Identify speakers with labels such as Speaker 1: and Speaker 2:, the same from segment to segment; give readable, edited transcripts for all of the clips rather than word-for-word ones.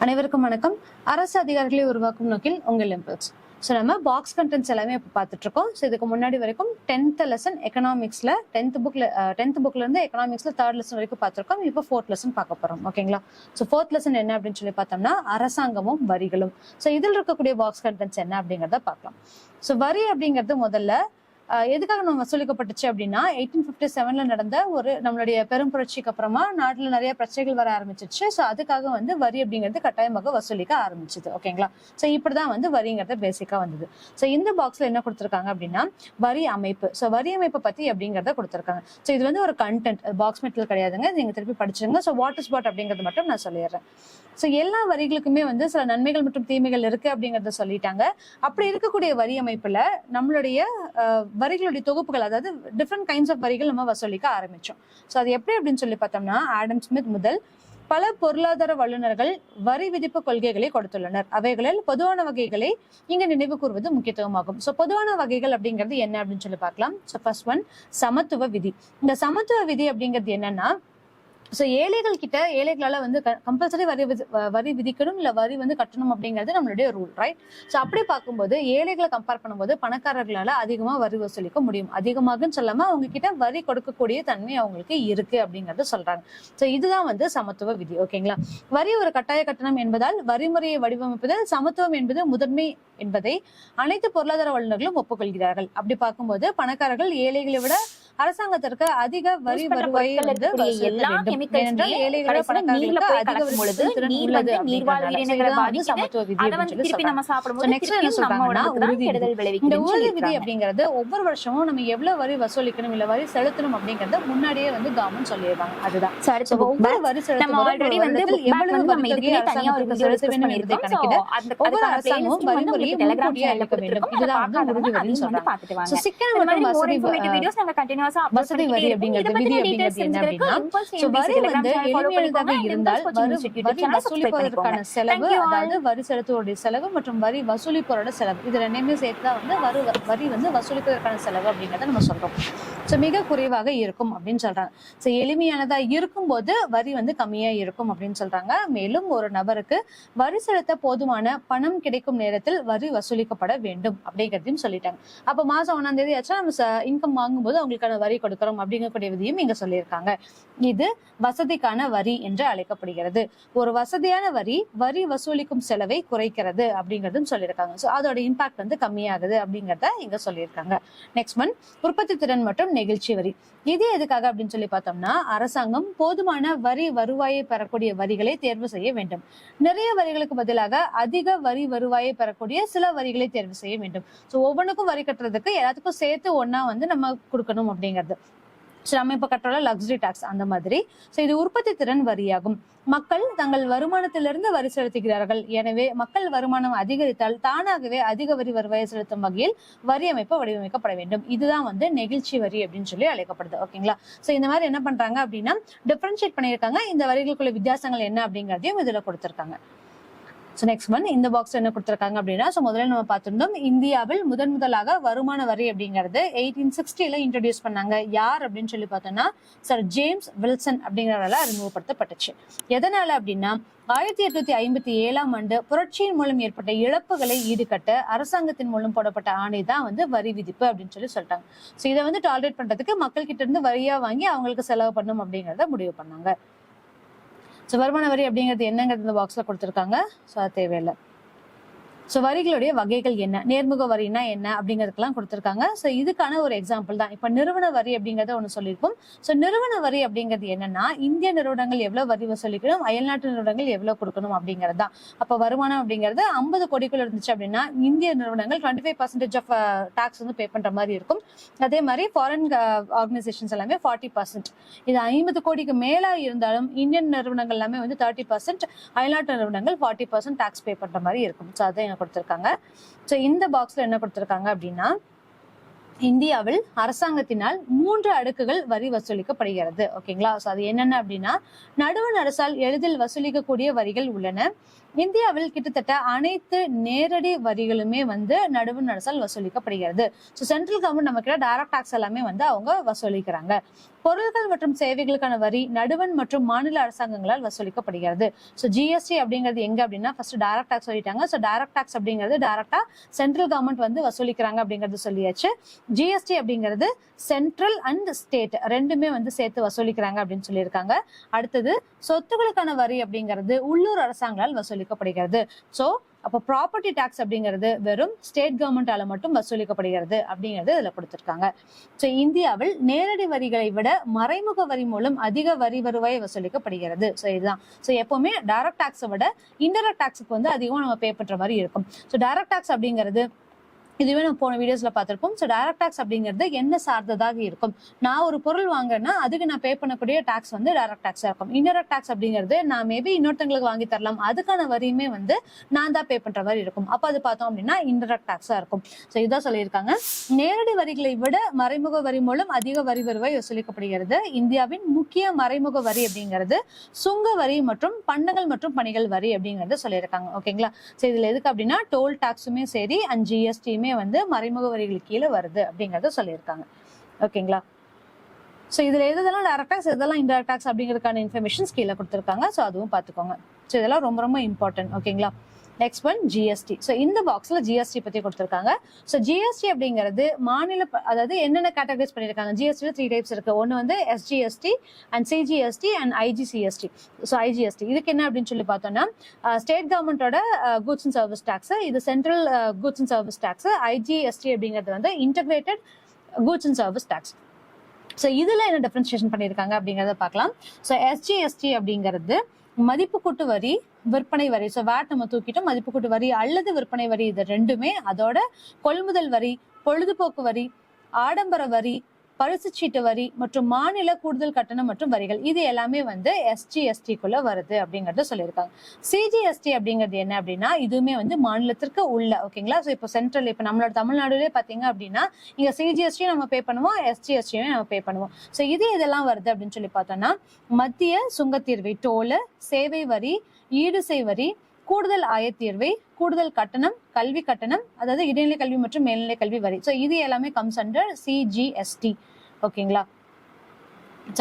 Speaker 1: அனைவருக்கும் வணக்கம். அரசு அதிகாரிகளை உருவாக்கும் நோக்கில் உங்கள் இம்பல்ஸ். ஸோ நம்ம பாக்ஸ் கண்டென்ட்ஸ் எல்லாமே இப்போ பார்த்துட்டு இருக்கோம். ஸோ இதுக்கு முன்னாடி வரைக்கும் 10th லெசன் எக்கனாமிக்ஸ்ல 10th புக்ல இருந்து எக்கனாமிக்ஸ்ல 3rd லெசன் வரைக்கும் பார்த்துருக்கோம். இப்போ 4th லெசன் பார்க்க போறோம். ஓகேங்களா? ஸோ 4th லெசன் என்ன அப்படின்னு சொல்லி பார்த்தோம்னா அரசாங்கமும் வரிகளும். ஸோ இதில் இருக்கக்கூடிய பாக்ஸ் கண்டென்ட்ஸ் என்ன அப்படிங்கிறத பார்க்கலாம். ஸோ வரி அப்படிங்கிறது முதல்ல எதுக்காக நம்ம வசூலிக்கப்பட்டுச்சு அப்படின்னா 1857ல நடந்த ஒரு நம்மளுடைய பெரும் புரட்சிக்கு அப்புறமா நாட்டுல நிறைய பிரச்சனைகள் வர ஆரம்பிச்சிருச்சு. ஸோ அதுக்காக வந்து வரி அப்படிங்கிறது கட்டாயமாக வசூலிக்க ஆரம்பிச்சது. ஓகேங்களா? ஸோ இப்படிதான் வந்து வரிங்கிறது பேசிக்கா வந்தது. ஸோ இந்த பாக்ஸ்ல என்ன கொடுத்துருக்காங்க அப்படின்னா வரி அமைப்பு. ஸோ வரி அமைப்பை பத்தி அப்படிங்கிறத கொடுத்துருக்காங்க. ஸோ இது வந்து ஒரு கண்டென்ட், பாக்ஸ் மெட்டீரியல் கிடையாதுங்க. நீங்க திருப்பி படிச்சுங்க. ஸோ வாட் இஸ் வாட் அப்படிங்கிறது மட்டும் நான் சொல்லிடுறேன். ஸோ எல்லா வரிகளுக்குமே வந்து சில நன்மைகள் மற்றும் தீமைகள் இருக்கு அப்படிங்கறத சொல்லிட்டாங்க. அப்படி இருக்கக்கூடிய வரி அமைப்புல நம்மளுடைய வரிகளுடைய தொகுப்புகள், அதாவது டிஃப்ரெண்ட் கைண்ட்ஸ் ஆஃப் வரிகள் நம்ம வசூலிக்க ஆரம்பிச்சோம். ஸோ அது எப்படி அப்படின்னு சொல்லி பார்த்தோம்னா ஆடம் ஸ்மித் முதல் பல பொருளாதார வல்லுநர்கள் வரி விதிப்பு கொள்கைகளை கொடுத்துள்ளனர். அவைகளில் பொதுவான வகைகளை இங்க நினைவு கூறுவது முக்கியத்துவமாகும். ஸோ பொதுவான வகைகள் அப்படிங்கிறது என்ன அப்படின்னு சொல்லி பார்க்கலாம். ஸோ ஃபர்ஸ்ட் ஒன் சமத்துவ விதி. இந்த சமத்துவ விதி அப்படிங்கிறது என்னன்னா, ஸோ ஏழைகளால வந்து கம்பல்சரி வரி விதிக்கணும் இல்ல வரி வந்து கட்டணும் அப்படிங்கிறது நம்மளுடைய ரூல், ரைட்? ஸோ அப்படி பார்க்கும்போது ஏழைகளை கம்பேர் பண்ணும்போது பணக்காரர்களால அதிகமா வரி வசூலிக்க முடியும். அதிகமாகன்னு சொல்லாம அவங்க கிட்ட வரி கொடுக்கக்கூடிய தன்மை அவங்களுக்கு இருக்கு அப்படிங்கறத சொல்றாங்க. ஸோ இதுதான் வந்து சமத்துவ விதி. ஓகேங்களா? வரி ஒரு கட்டாய கட்டணம் என்பதால் வரிமுறையை வடிவமைப்பதில் சமத்துவம் என்பது முதன்மை என்பதை அனைத்து பொருளாதார வல்லுநர்களும் ஒப்புக்கொள்கிறார்கள். அப்படி பார்க்கும்போது பணக்காரர்கள் ஏழைகளை விட அரசாங்கத்திற்கு அதிக வரி வருவாயை வந்து ஏழைகளை பணக்காரர்களுக்கு அதிக இந்த ஊதிய விதி அப்படிங்கிறது ஒவ்வொரு வருஷமும் நம்ம எவ்வளவு வரி வசூலிக்கணும் இல்ல வரி செலுத்தணும் அப்படிங்கறத முன்னாடியே வந்து கவர்மெண்ட் சொல்லிடுவாங்க. அதுதான் ஒவ்வொரு வரி செலுத்தும் எவ்வளவு வரித்தொகையை அரசாங்கத்திற்கு செலுத்த வேண்டும் என்பதை கணக்கிட ஒவ்வொரு அரசாங்கமும் வரிமுறையை முன்கூட்டியே அளிக்க வேண்டும். இதுதான் வந்து உறுதி வரின்னு சொல்றாங்க. சிக்கன மற்றும் வசதி வரி அப்படிங்கிறது விதி அப்படிங்கிறது என்ன அப்படின்னா, வரி வந்து எளிமையானதாக இருந்தால் வரி வசூலிப்பதற்கான செலவு, அதாவது வரி செலுத்துவோருடைய செலவு மற்றும் வரி வசூலிப்போரோட செலவு, இது ரெண்டையுமே சேர்த்துதான் வந்து வரி வந்து வசூலிப்பதற்கான செலவு அப்படிங்கிறத நம்ம சொல்றோம். ஸோ மிக குறைவாக இருக்கும் அப்படின்னு சொல்றாங்க. ஸோ எளிமையானதா இருக்கும் போது வரி வந்து கம்மியா இருக்கும் அப்படின்னு சொல்றாங்க. மேலும் ஒரு நபருக்கு வரி செலுத்த போதுமான பணம் கிடைக்கும் நேரத்தில் வரி வசூலிக்கப்பட வேண்டும் அப்படிங்கிறதையும் சொல்லிட்டாங்க. அப்ப மாசம் 1ஆம் தேதி ஆச்சா நம்ம இன்கம் வாங்கும்போது அவங்களுக்கான வரி கொடுக்கிறோம் அப்படிங்கக்கூடிய விதியும் இங்க சொல்லியிருக்காங்க. இது வசதிக்கான வரி என்று அழைக்கப்படுகிறது. ஒரு வசதியான வரி வசூலிக்கும் செலவை குறைக்கிறது அப்படிங்கறதும் சொல்லியிருக்காங்க. ஸோ அதோட இம்பாக்ட் வந்து கம்மியாகுது அப்படிங்கறத இங்க சொல்லியிருக்காங்க. நெக்ஸ்ட் ஒன் உற்பத்தி திறன் மற்றும் நெகிழ்ச்சி வரி. இது எதுக்காக அப்படின்னு சொல்லி பார்த்தோம்னா அரசாங்கம் போதுமான வரி வருவாயை பெறக்கூடிய வரிகளை தேர்வு செய்ய வேண்டும். நிறைய வரிகளுக்கு பதிலாக அதிக வரி வருவாயை பெறக்கூடிய சில வரிகளை தேர்வு செய்ய வேண்டும். ஸோ ஒவ்வொன்றுக்கும் வரி கட்டுறதுக்கு எல்லாத்துக்கும் சேர்த்து ஒன்னா வந்து நம்ம கொடுக்கணும் அப்படிங்கிறது. நம்ம இப்ப கட்டுறோம்ல லக்ஸரி டாக்ஸ், அந்த மாதிரி. ஸோ இது உற்பத்தி திறன் வரியாகும். மக்கள் தங்கள் வருமானத்திலிருந்து வரி செலுத்துகிறார்கள். எனவே மக்கள் வருமானம் அதிகரித்தால் தானாகவே அதிக வரி வருவாயை செலுத்தும் வகையில் வரி அமைப்பு வடிவமைக்கப்பட வேண்டும். இதுதான் வந்து நெகிழ்ச்சி வரி அப்படின்னு சொல்லி அழைக்கப்படுது. ஓகேங்களா? ஸோ இந்த மாதிரி என்ன பண்றாங்க அப்படின்னா டிஃபரன்ஷியேட் பண்ணியிருக்காங்க. இந்த வரிகளுக்குள்ள வித்தியாசங்கள் என்ன அப்படிங்கிறதையும் இதுல கொடுத்திருக்காங்க. ஸோ நெக்ஸ்ட் ஒன் இந்த பாக்ஸ் என்ன கொடுத்திருக்காங்க அப்படின்னா, ஸோ முதல்ல நம்ம பார்த்திருந்தோம் இந்தியாவில் முதலாக வருமான வரி அப்படிங்கிறது 1860ல இன்ட்ரோடியூஸ் பண்ணாங்க. யார் அப்படின்னு சொல்லி பார்த்தோம்னா சர் ஜேம்ஸ் வில்சன் அப்படிங்கிறவரால அறிமுகப்படுத்தப்பட்டுச்சு. எதனால அப்படின்னா 1857ஆம் ஆண்டு புரட்சியின் மூலம் ஏற்பட்ட இழப்புகளை ஈடுகட்ட அரசாங்கத்தின் மூலம் போடப்பட்ட ஆணை தான் வந்து வரி விதிப்பு அப்படின்னு சொல்லி சொல்லிட்டாங்க. ஸோ இதை வந்து டாலரேட் பண்றதுக்கு மக்கள் கிட்ட இருந்து வரியா வாங்கி அவங்களுக்கு செலவு பண்ணும் அப்படிங்கறத முடிவு பண்ணாங்க. ஸோ வருமான வரி அப்படிங்கிறது என்னங்கிறது இந்த பாக்ஸ்ல கொடுத்துருக்காங்க. ஸோ அது தேவையில்லை. ஸோ வரிகளுடைய வகைகள் என்ன, நேர்முக வரினா என்ன அப்படிங்கிறதுக்கெல்லாம் கொடுத்துருக்காங்க. ஸோ இதுக்கான ஒரு எக்ஸாம்பிள் தான் இப்ப நிறுவன வரி அப்படிங்கறத ஒண்ணு சொல்லியிருக்கோம். ஸோ நிறுவன வரி அப்படிங்கிறது என்னன்னா இந்திய நிறுவனங்கள் எவ்வளவு வரி வசூலிக்கணும், அயல்நாட்டு நிறுவனங்கள் எவ்வளவு கொடுக்கணும் அப்படிங்கிறது தான். அப்ப வருமானம் அப்படிங்கிறது 50 கோடிக்குள்ள இருந்துச்சு அப்படின்னா இந்திய நிறுவனங்கள் 25% ஆஃப் டாக்ஸ் வந்து பே பண்ற மாதிரி இருக்கும். அதே மாதிரி ஃபாரின் ஆர்கனைசேஷன்ஸ் எல்லாமே 40%. இது 50 கோடிக்கு மேல இருந்தாலும் இந்தியன் நிறுவனங்கள் எல்லாமே வந்து 30%, அயல்நாட்டு நிறுவனங்கள் 40% டாக்ஸ் பே பண்ற மாதிரி இருக்கும். ஸோ அதை கொடுத்திருக்காங்க. ஸோ இந்த பாக்ஸ்ல என்ன கொடுத்திருக்காங்க அப்படின்னா இந்தியாவில் அரசாங்கத்தினால் 3 அடுக்குகள் வரி வசூலிக்கப்படுகிறது. ஓகேங்களா? சோ அது என்னென்ன அப்படின்னா, நடுவண் அரசால் எளிதில் வசூலிக்கக்கூடிய வரிகள் உள்ளன. இந்தியாவில் கிட்டத்தட்ட அனைத்து நேரடி வரிகளுமே வந்து நடுவண் அரசால் வசூலிக்கப்படுகிறது. ஸோ சென்ட்ரல் கவர்மெண்ட் நம்ம கிட்ட டைரக்ட் டாக்ஸ் எல்லாமே வந்து அவங்க வசூலிக்கிறாங்க. பொருட்கள் மற்றும் சேவைகளுக்கான வரி நடுவண் மற்றும் மாநில அரசாங்கங்களால் வசூலிக்கப்படுகிறது. ஸோ ஜிஎஸ்டி அப்படிங்கிறது எங்க அப்படின்னா, ஃபர்ஸ்ட் டைரக்ட் டாக்ஸ் சொல்லிட்டாங்க. ஸோ டைரக்ட் டாக்ஸ் அப்படிங்கிறது டைரக்டா சென்ட்ரல் கவர்மெண்ட் வந்து வசூலிக்கிறாங்க அப்படிங்கிறது சொல்லியாச்சு. ஜிஎஸ்டி அப்படிங்கிறது சென்ட்ரல் அண்ட் ஸ்டேட் ரெண்டுமே வந்து சேர்த்து வசூலிக்கிறாங்க அப்படின்னு சொல்லியிருக்காங்க. அடுத்தது சொத்துக்களுக்கான வரி அப்படிங்கிறது உள்ளூர் அரசாங்களால் வசூலிக்கப்படுகிறது. சோ அப்போ ப்ராப்பர்ட்டி டாக்ஸ் அப்படிங்கிறது வெறும் ஸ்டேட் கவர்மெண்டால மட்டும் வசூலிக்கப்படுகிறது அப்படிங்கிறது இதுல கொடுத்திருக்காங்க. சோ இந்தியாவில் நேரடி வரிகளை விட மறைமுக வரி மூலம் அதிக வரி வருவாய் வசூலிக்கப்படுகிறது. சோ இதுதான். சோ எப்பவுமே டைரக்ட் டாக்ஸை விட இன்டைரக்ட் டாக்ஸுக்கு வந்து அதிகமா நம்ம பே பண்ற மாதிரி இருக்கும். சோ டைரக்ட் டாக்ஸ் அப்படிங்கிறது இதுவே நம்ம போன வீடியோஸ்ல பார்த்திருப்போம். ஸோ டைரக்ட் டாக்ஸ் அப்படிங்கிறது என்ன சார்ந்ததாக இருக்கும். நான் ஒரு பொருள் வாங்கினா அதுக்கு நான் பே பண்ணக்கூடிய டாக்ஸ் வந்து டைரக்ட் டாக்ஸா இருக்கும். இன்டைரக்ட் டாக்ஸ் அப்படிங்கிறது நான் மேபி இன்னொருத்தங்களுக்கு வாங்கி தரலாம், அதுக்கான வரியுமே வந்து நான் தான் பே பண்ற மாதிரி இருக்கும். அப்ப அது பார்த்தோம் அப்படின்னா இன்டைரக்ட் டாக்ஸா இருக்கும். ஸோ இதான் சொல்லியிருக்காங்க. நேரடி வரிகளை விட மறைமுக வரி மூலம் அதிக வரி வருவாய் வசூலிக்கப்படுகிறது. இந்தியாவின் முக்கிய மறைமுக வரி அப்படிங்கிறது சுங்க வரி மற்றும் பண்டங்கள் மற்றும் பணிகள் வரி அப்படிங்கறத சொல்லியிருக்காங்க. ஓகேங்களா? ஸோ இதுல எதுக்கு அப்படின்னா டோல் டாக்ஸுமே சரி அண்ட் ஜிஎஸ்டியுமே வந்து மறைமுக வரிகளுக்கு கீழே வருது அப்படிங்கறத சொல்லியிருக்காங்க. ஓகேங்களா? சோ இதுல எதெல்லாம் டைரக்ட் டாக்ஸ் எதெல்லாம் இன்டைரக்ட் டாக்ஸ் அப்படிங்கிறதுக்கான இன்ஃபர்மேஷன்ஸ் கீழே கொடுத்திருக்காங்க. சோ அதுவும் பாத்துக்கோங்க. சோ இதெல்லாம் ரொம்ப ரொம்ப இம்பார்ட்டன்ட். ஓகேங்களா? Next one GST. ஸோ இந்த பாக்ஸ்ல ஜிஎஸ்டி பத்தி கொடுத்திருக்காங்க. ஸோ ஜிஎஸ்டி அப்படிங்கிறது மாநில அதாவது என்னென்ன கேட்டகரைஸ் பண்ணிருக்காங்க. ஜிஎஸ்டி 3 டைப்ஸ் இருக்கு. ஒன்னு வந்து SGST and CGST and IGCST. So IGST இதுக்கு என்ன அப்படின்னு சொல்லி பார்த்தோம்னா ஸ்டேட் கவர்மெண்டோட கூட்ஸ் அண்ட் சர்வீஸ் டாக்ஸ், இது central goods and service tax. IGST அப்படிங்கிறது வந்து integrated goods and service tax. So இதுல என்ன டிஃபரன்சியேஷன் பண்ணிருக்காங்க அப்படிங்கறத பார்க்கலாம். ஸோ எஸ்ஜிஎஸ்டி அப்படிங்கிறது மதிப்பு கூட்டு வரி, விற்பனை வரி. ஸோ வேட் நம்ம தூக்கிட்டோம். மதிப்பு கூட்டு வரி அல்லது விற்பனை வரி இது ரெண்டுமே, அதோட கொள்முதல் வரி, பொழுதுபோக்கு வரி, ஆடம்பர வரி, பரிசுச்சீட்டு வரி மற்றும் மாநில கூடுதல் கட்டணம் மற்றும் வரிகள் இது எல்லாமே வந்து எஸ்ஜிஎஸ்டிக்குள்ள வருது அப்படிங்கறத சொல்லியிருக்காங்க. சிஜிஎஸ்டி அப்படிங்கிறது என்ன அப்படின்னா இதுவுமே வந்து மாநிலத்திற்கு உள்ள. ஓகேங்களா? ஸோ இப்போ சென்ட்ரல் இப்போ நம்மளோட தமிழ்நாடுலேயே பாத்தீங்க அப்படின்னா இங்க சிஜிஎஸ்டி நம்ம பே பண்ணுவோம், எஸ்ஜிஎஸ்டியும் நம்ம பே பண்ணுவோம். ஸோ இது இதெல்லாம் வருது அப்படின்னு சொல்லி பார்த்தோம்னா மத்திய சுங்கத்தீர்வை, டோல், சேவை வரி, ஈடுசை வரி, கூடுதல் ஆயத்தீர்வை, கூடுதல் கட்டணம், கல்வி கட்டணம், அதாவது இடைநிலை கல்வி மற்றும் மேல்நிலை கல்வி வரி. ஸோ இது எல்லாமே கம்ஸ் அண்டர் சிஜிஎஸ்டி. ஓகேங்களா?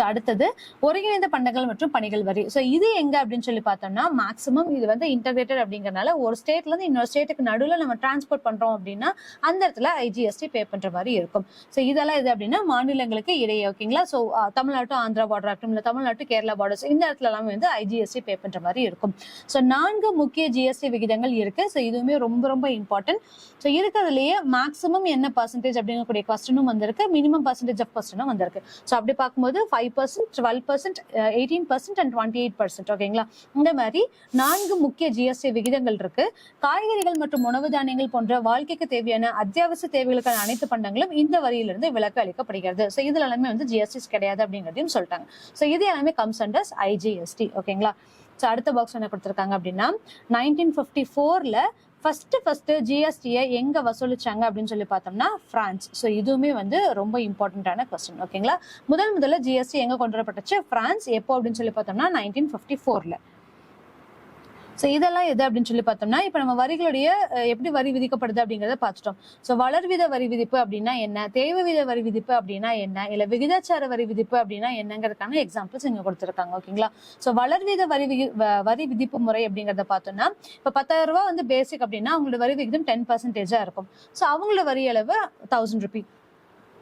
Speaker 1: அடுத்தது ஒருங்கிணைந்த பண்டங்கள் மற்றும் பணிகள் வரி. ஸோ இது எங்க அப்படின்னு சொல்லி பார்த்தோம்னா மேக்ஸிமம் இது வந்து இன்டகிரேட்டட் அப்படிங்கறதுனால ஒரு ஸ்டேட்ல இருந்து இன்னொரு ஸ்டேட்டுக்கு நடுவில் நம்ம டிரான்ஸ்போர்ட் பண்றோம் அப்படின்னா அந்த இடத்துல ஐஜிஎஸ்டி பே பண்ற மாதிரி இருக்கும். ஸோ இதெல்லாம் இது அப்படின்னா மாநிலங்களுக்கு இடையே. ஓகேங்களா? ஸோ தமிழ்நாட்டு ஆந்திரா பார்டர் ஆகட்டும், இல்லை தமிழ்நாட்டு கேரளா பார்டர்ஸ் இந்த இடத்துல எல்லாமே வந்து ஐஜிஎஸ்டி பே பண்ற மாதிரி இருக்கும். ஸோ 4 முக்கிய ஜிஎஸ்டி விகிதங்கள் இருக்கு. ஸோ இதுவுமே ரொம்ப ரொம்ப இம்பார்ட்டன்ட். ஸோ இருக்கிறதுலயே மேக்ஸிமம் என்ன பர்சன்டேஜ் அப்படிங்கக்கூடிய கொஸ்டினும் வந்திருக்கு, மினிமம் பர்சன்டேஜ் ஆஃப் கொஸ்டினும் வந்திருக்கு. ஸோ அப்படி பார்க்கும்போது 5%, 12%, 18% and 28%. ஓகேங்களா? இந்த மாதிரி 4 முக்கிய ஜிஎஸ்டி விகிதங்கள் இருக்கு. காய்கறிகள் மற்றும் உணவு தானியங்கள் போன்ற வாழ்க்கைக்கு தேவையான அத்தியாவசிய தேவைகளுக்கான அனைத்து பண்டங்களும் இந்த வரியிலிருந்து விலக்கு அளிக்கப்படுகிறது. ஸோ இதுல எல்லாமே வந்து ஜிஎஸ்டிஸ் கிடையாது அப்படிங்கிறதையும் சொல்லிட்டாங்க. ஸோ இது எல்லாமே கம்ஸ் அண்டர் ஐஜிஎஸ்டி. ஓகேங்களா? ஸோ அடுத்த பாக்ஸ் என்ன கொடுத்திருக்காங்க அப்படின்னா 1954ல ஃபர்ஸ்ட் ஜிஎஸ்டியை எங்க வசூலிச்சாங்க அப்படின்னு சொல்லி பார்த்தோம்னா பிரான்ஸ். ஸோ இதுவுமே வந்து ரொம்ப இம்பார்ட்டன்டான கொஸ்டின். ஓகேங்களா? முதல்ல ஜிஎஸ்டி எங்க கொண்டு வரப்பட்டுச்சு? பிரான்ஸ். எப்போ அப்படின்னு சொல்லி பார்த்தோம்னா 1954ல. ஸோ இதெல்லாம் எது அப்படின்னு சொல்லி பார்த்தோம்னா இப்போ நம்ம வரிகளுடைய எப்படி வரி விதிக்கப்படுது அப்படிங்கிறத பார்த்துட்டோம். ஸோ வளர்வீத வரி விதிப்பு அப்படின்னா என்ன, தேவை வீத வரி விதிப்பு அப்படின்னா என்ன, இல்லை விகிதாச்சார வரி விதிப்பு அப்படின்னா என்னங்கிறதுக்கான எக்ஸாம்பிள்ஸ் இங்க கொடுத்துருக்காங்க. ஓகேங்களா? ஸோ வளர்வீத வரி விதிப்பு முறை அப்படிங்கிறத பார்த்தோம்னா இப்போ 10,000 ரூபாய் வந்து பேசிக் அப்படின்னா அவங்களோட வரி விகிதம் 10% இருக்கும். ஸோ அவங்களோட வரி அளவு 1000 ரூபி.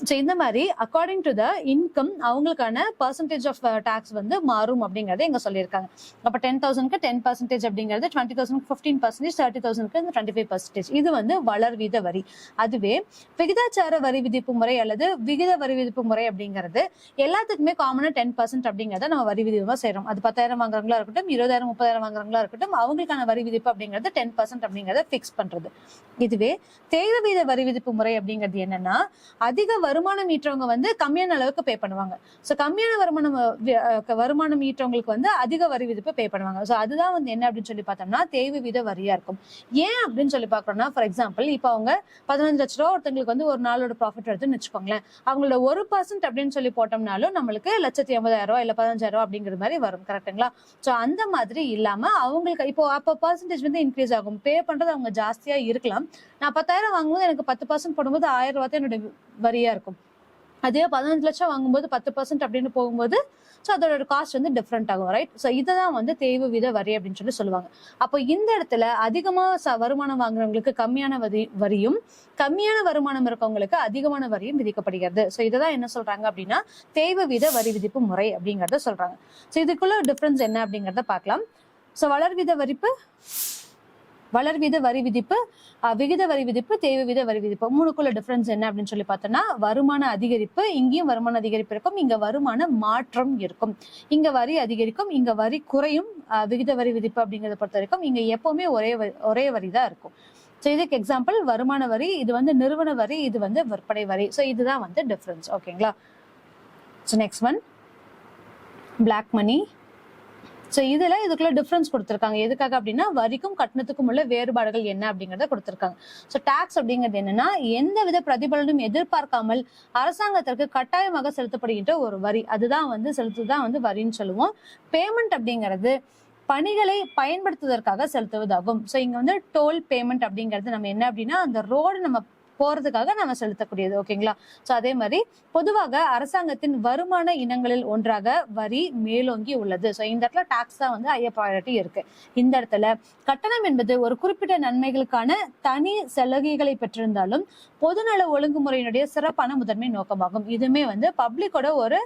Speaker 1: ஸோ இந்த மாதிரி அக்கார்டிங் டு த இன்கம் அவங்களுக்கான பர்சன்டேஜ் ஆஃப் டாக்ஸ் வந்து மாறும் அப்படிங்கறத இங்க சொல்லியிருக்காங்க. அப்ப 10,000க்கு 10% அப்படிங்கிறது, 20,000க்கு 15%, 30,000க்கு 25%. இது வந்து வளர்வீத வரி. அதுவே விகிதாச்சார வரி விதிப்பு முறை அல்லது விகித வரி விதிப்பு முறை அப்படிங்கிறது எல்லாத்துக்குமே காமனா 10% அப்படிங்கறத நம்ம வரி விதிப்பா செய்யறோம். அது 10,000 வாங்குறவங்களா இருக்கட்டும், 20,000 30,000 வாங்குறவங்களா இருக்கட்டும், அவங்களுக்கான வரி விதிப்பு அப்படிங்கிறது 10% அப்படிங்கறத பிக்ஸ் பண்றது. இதுவே தேவை வீத வரி விதிப்பு முறை அப்படிங்கிறது என்னன்னா அதிக வருமானம் ஈற்றவங்க வந்து கம்மியான அளவுக்கு பே பண்ணுவாங்க. ஸோ கம்மியான வருமானம் ஈற்றவங்களுக்கு வந்து அதிக வரி விதிப்பு பே பண்ணுவாங்க. ஸோ அதுதான் வந்து என்ன அப்படின்னு சொல்லி பார்த்தோம்னா தேய்வு வீத வரியா இருக்கும். ஏன் அப்படின்னு சொல்லி பாக்குறோம்னா, ஃபார் எக்ஸாம்பிள் இப்ப அவங்க 15 லட்ச ரூபா ஒருத்தங்களுக்கு வந்து ஒரு நாளோட ப்ராஃபிட் எடுத்துன்னு வச்சுக்கோங்களேன். அவங்களோட 1% அப்படின்னு சொல்லி போட்டோம்னாலும் நம்மளுக்கு 1,80,000 இல்ல 15,000 அப்படிங்கிற மாதிரி வரும். கரெக்டுங்களா? சோ அந்த மாதிரி இல்லாம அவங்களுக்கு இப்போ அப்ப பர்சன்டேஜ் வந்து இன்க்ரீஸ் ஆகும். பே பண்றது அவங்க ஜாஸ்தியா இருக்கலாம். நான் 10,000 வாங்கும்போது எனக்கு 10% போடும்போது 1,000 ரூபாய் என்னோட வரியா இருக்கும். அதே 15 லட்சம் வாங்கும்போது 10% அப்படின்னு போகும்போது ஸோ அதோட காஸ்ட் வந்து டிஃப்ரெண்ட் ஆகும். ரைட்? ஸோ இதுதான் வந்து தேய்வு வீத வரி அப்படின்னு சொல்லி சொல்லுவாங்க. அப்போ இந்த இடத்துல அதிகமா வருமானம் வாங்குறவங்களுக்கு கம்மியான வரியும், கம்மியான வருமானம் இருக்கவங்களுக்கு அதிகமான வரியும் விதிக்கப்படுகிறது. ஸோ இததான் என்ன சொல்றாங்க அப்படின்னா தேய்வு வீத வரி விதிப்பு முறை அப்படிங்கறத சொல்றாங்க. ஸோ இதுக்குள்ள டிஃபரன்ஸ் என்ன அப்படிங்கறத பார்க்கலாம். ஸோ வளர்வீத வரி விதிப்பு, விகித வரி விதிப்பு, தேய்வு வீத வரி விதிப்பு, மூணுக்குள்ள டிஃபரன்ஸ் என்ன அப்படின்னு சொல்லி பார்த்தோம்னா வருமான அதிகரிப்பு, இங்கேயும் வருமான அதிகரிப்பு இருக்கும், இங்க வருமான மாற்றம் இருக்கும். இங்க வரி அதிகரிக்கும், இங்க வரி குறையும். விகித வரி விதிப்பு அப்படிங்கறத பொறுத்த வரைக்கும் இங்க எப்பவுமே ஒரே வரி தான் இருக்கும். ஸோ இதுக்கு எக்ஸாம்பிள் வருமான வரி, இது வந்து நிறுவன வரி, இது வந்து விற்பனை வரி. ஸோ இதுதான் வந்து டிஃபரன்ஸ். ஓகேங்களா? So next one black money. So இதுக்குள்ள டிஃபரன்ஸ் கொடுத்துருக்காங்க. எதுக்காக அப்படின்னா வரிக்கும் கட்டணத்துக்கும் உள்ள வேறுபாடுகள் என்ன அப்படிங்கறத கொடுத்துருக்காங்க. ஸோ டாக்ஸ் அப்படிங்கிறது என்னன்னா எந்த வித பிரதிபலனும் எதிர்பார்க்காமல் அரசாங்கத்திற்கு கட்டாயமாக செலுத்தப்படுகின்ற ஒரு வரி, அதுதான் வந்து செலுத்துதான் வந்து வரின்னு சொல்லுவோம். பேமெண்ட் அப்படிங்கிறது பணிகளை பயன்படுத்துவதற்காக செலுத்துவதாகும். ஸோ இங்க வந்து டோல் பேமெண்ட் அப்படிங்கிறது நம்ம என்ன அப்படின்னா அந்த ரோடு நம்ம போறதுக்காக நம்ம செலுத்தக்கூடியது. ஓகேங்களா? சோ அதே மாதிரி பொதுவாக அரசாங்கத்தின் வருமான இனங்களில் ஒன்றாக வரி மேலோங்கி உள்ளது. சோ இந்த இடத்துல டாக்ஸ் தான் வந்து ஹையர் ப்ரையாரிட்டி இருக்கு. இந்த இடத்துல கட்டணம் என்பது ஒரு குறிப்பிட்ட நன்மைகளுக்கான தனி சலுகைகளை பெற்றிருந்தாலும் பொதுநல ஒழுங்குமுறையினுடைய சிறப்பான முதன்மை நோக்கமாகும். இதுவுமே வந்து பப்ளிக்கோட ஒரு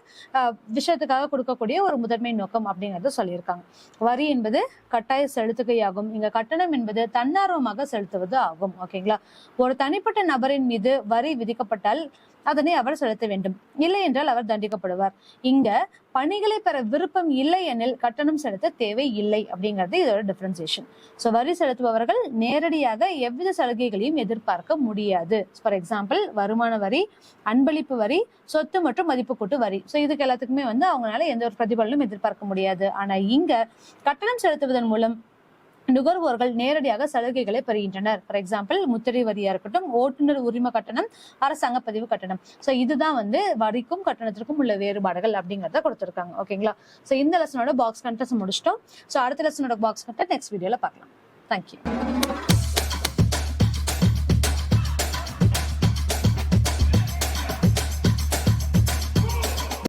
Speaker 1: விஷயத்துக்காக கொடுக்கக்கூடிய ஒரு முதன்மை நோக்கம் அப்படிங்கறத சொல்லியிருக்காங்க. வரி என்பது கட்டாய செலுத்துகையாகும். இங்க கட்டணம் என்பது தன்னார்வமாக செலுத்துவது ஆகும். ஓகேங்களா? ஒரு தனிப்பட்ட நபரின் மீது வரி விதிக்கப்பட்டால் அதனை அவர் செலுத்த வேண்டும், இல்லை என்றால் அவர் தண்டிக்கப்படுவார். இங்க பணிகளை பெற விருப்பம் இல்லை எனில் கட்டணம் செலுத்த தேவை இல்லை அப்படிங்கிறது இதோட டிஃபரன்சியேஷன். ஸோ வரி செலுத்துபவர்கள் நேரடியாக எவ்வித சலுகைகளையும் எதிர்பார்க்க முடியாது. ஃபார் எக்ஸாம்பிள் வருமான வரி, அன்பளிப்பு வரி, சொத்து மற்றும் மதிப்பு கூட்டு வரி. ஸோ இதுக்கு எல்லாத்துக்குமே வந்து அவங்களால எந்த ஒரு பிரதிபலனும் எதிர்பார்க்க முடியாது. ஆனா இங்க கட்டணம் செலுத்துவதன் மூலம் நுகர்வோர்கள் நேரடியாக சலுகைகளை பெறுகின்றனர். ஃபார் எக்ஸாம்பிள் முத்திரை வரியா இருக்கட்டும், ஓட்டுநர் உரிம கட்டணம், அரசாங்க பதிவு கட்டணம். ஸோ இதுதான் வந்து வரிக்கும் கட்டணத்திற்கும் உள்ள வேறுபாடுகள் அப்படிங்கறத கொடுத்திருக்காங்க. ஓகேங்களா? ஸோ இந்த லெசனோட பாக்ஸ் கண்டென்ட்ஸ் முடிச்சிட்டோம். ஸோ அடுத்த லெசனோட பாக்ஸ் கண்டென்ட் நெக்ஸ்ட் வீடியோல பார்க்கலாம். தேங்க்யூ.